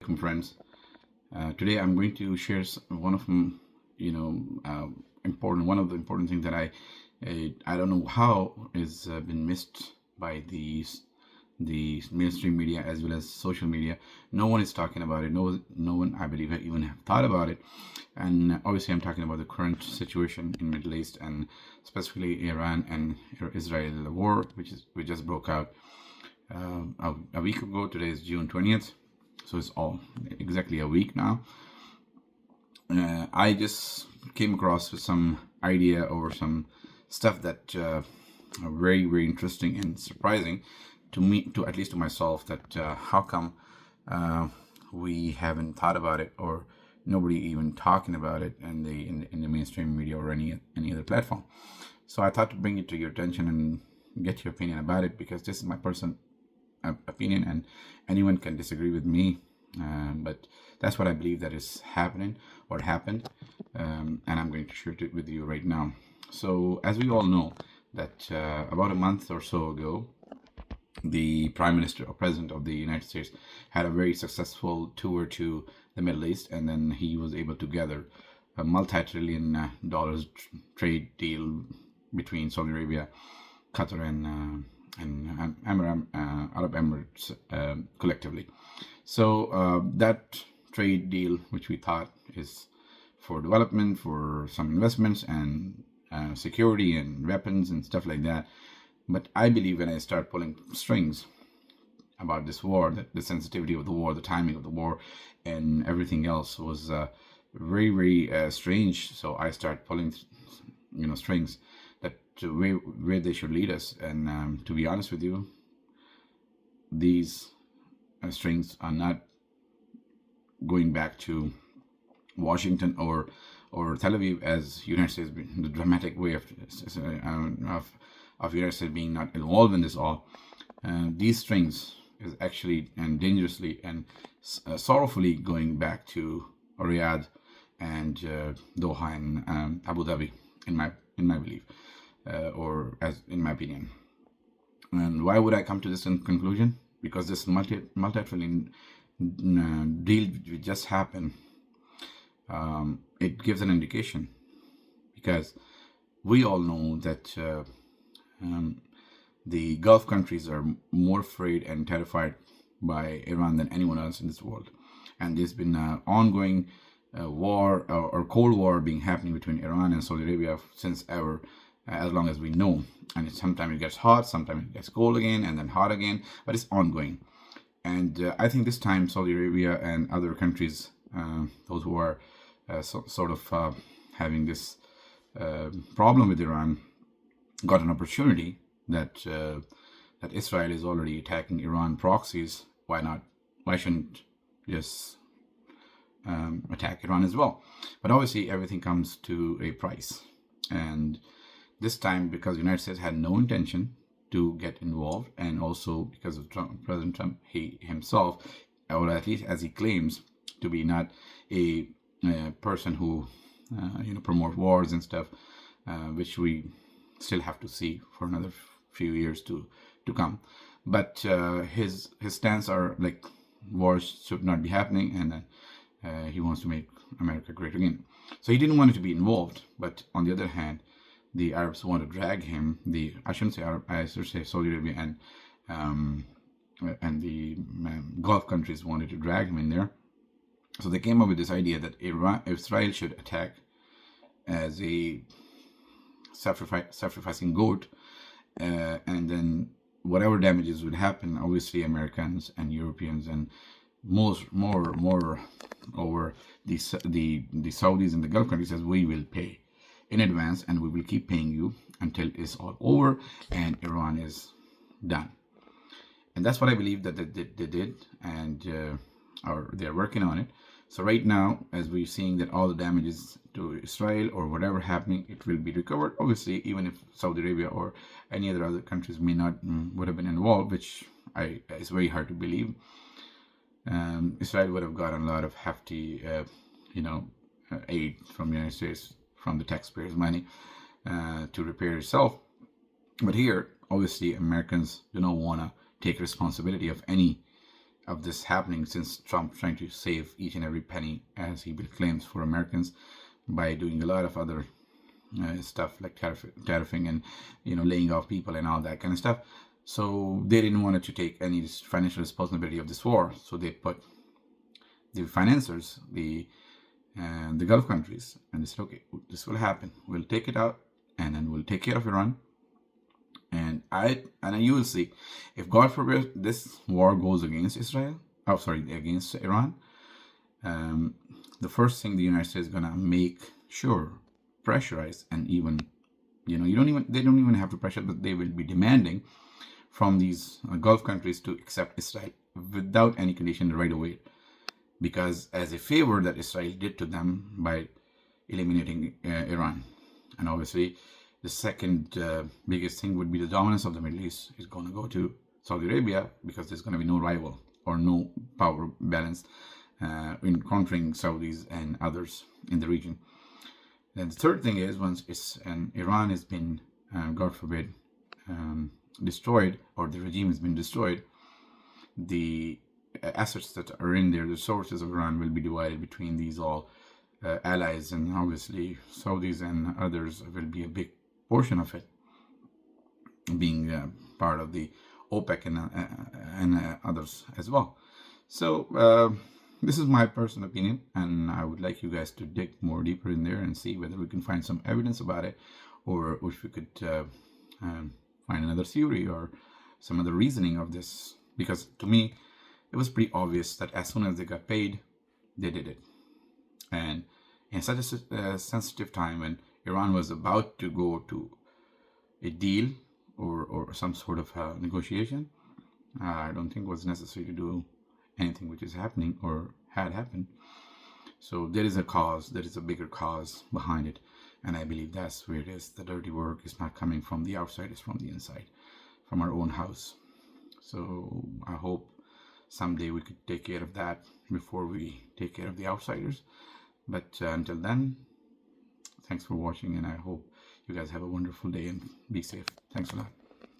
Welcome, friends. Today, I'm going to share one of important one of the important things that I don't know how is been missed by the mainstream media as well as social media. No one is talking about it. No one, I believe, even have thought about it. And obviously, I'm talking about the current situation in Middle East and specifically Iran and Israel, the war which just broke out a week ago. Today is June 20th, so it's all exactly a week now. I just came across with some idea or some stuff that are very interesting and surprising to me, to at least to myself, that how come we haven't thought about it, or nobody even talking about it in the mainstream media or any other platform. So I thought to bring it to your attention and get your opinion about it, because this is my personal opinion, and anyone can disagree with me, but that's what I believe that is happening or happened, and I'm going to share it with you right now. So as we all know that about a month or so ago, the Prime Minister or President of the United States had a very successful tour to the Middle East, and then he was able to gather a multi-trillion dollars trade deal between Saudi Arabia, Qatar, and Arab Emirates collectively. So that trade deal, which we thought is for development, for some investments, and security and weapons and stuff like that. But I believe when I start pulling strings about this war, that the sensitivity of the war, the timing of the war, and everything else was very strange. So I start pulling, strings that to where they should lead us. And to be honest with you, these strings are not going back to Washington or Tel Aviv as United States, the dramatic way of United States being not involved in this all. These strings is actually and dangerously and sorrowfully going back to Riyadh and Doha and Abu Dhabi, in my belief, or as in my opinion. And why would I come to this conclusion? Because this multi-trillion deal just happened. It gives an indication, because we all know that the Gulf countries are more afraid and terrified by Iran than anyone else in this world. And there's been an ongoing war or Cold War being happening between Iran and Saudi Arabia since ever, as long as we know. And sometimes it gets hot, sometimes it gets cold again, and then hot again, but it's ongoing. And I think this time Saudi Arabia and other countries, those who are sort of having this problem with Iran, got an opportunity that that Israel is already attacking Iran proxies. Why not? Why shouldn't just attack Iran as well? But obviously, everything comes to a price. And this time, because the United States had no intention to get involved, and also because of President Trump, he himself, or at least as he claims to be, not a person who promote wars and stuff, which we still have to see for another few years to come. But his stance are like wars should not be happening, and he wants to make America great again. So he didn't want it to be involved. But on the other hand, the Arabs want to drag him. I shouldn't say Arab. I should say Saudi Arabia and the Gulf countries wanted to drag him in there. So they came up with this idea that Israel should attack as a sacrificing goat, and then whatever damages would happen, obviously Americans and Europeans and more over the Saudis and the Gulf countries, as we will pay in advance, and we will keep paying you until it's all over and Iran is done. And that's what I believe that they did, and or they're working on it. So right now, as we're seeing that all the damages to Israel or whatever happening, it will be recovered. Obviously, even if Saudi Arabia or any other countries may not would have been involved, which is very hard to believe. Israel would have gotten a lot of hefty, aid from the United States, from the taxpayers' money, to repair itself. But here, obviously, Americans do not want to take responsibility of any of this happening, since Trump trying to save each and every penny, as he claims, for Americans by doing a lot of other stuff like tariffing and laying off people and all that kind of stuff. So they didn't want to take any financial responsibility of this war. So they put the financiers, the Gulf countries, and they said, okay, this will happen. We'll take it out, and then we'll take care of Iran. And you will see, if God forbid this war goes against against Iran, the first thing the United States is gonna make sure pressurize, and even they don't even have to pressure, but they will be demanding from these Gulf countries to accept Israel without any condition right away, because as a favor that Israel did to them by eliminating Iran. And obviously the second biggest thing would be the dominance of the Middle East is going to go to Saudi Arabia, because there's going to be no rival or no power balance in countering Saudis and others in the region. Then the third thing is, once Iran has been, God forbid, destroyed, or the regime has been destroyed, the assets that are in there, the sources of Iran, will be divided between these all allies, and obviously Saudis and others will be a big portion of it, being part of the OPEC and others as well. So this is my personal opinion, and I would like you guys to dig more deeper in there and see whether we can find some evidence about it, or if we could find another theory or some other reasoning of this. Because to me, it was pretty obvious that as soon as they got paid, they did it. And in such a sensitive time, when Iran was about to go to a deal or some sort of negotiation, I don't think it was necessary to do anything which is happening or had happened. So there is a cause, there is a bigger cause behind it. And I believe that's where it is. The dirty work is not coming from the outside, it's from the inside, from our own house. So I hope someday we could take care of that before we take care of the outsiders. But until then, thanks for watching, and I hope you guys have a wonderful day and be safe. Thanks a lot.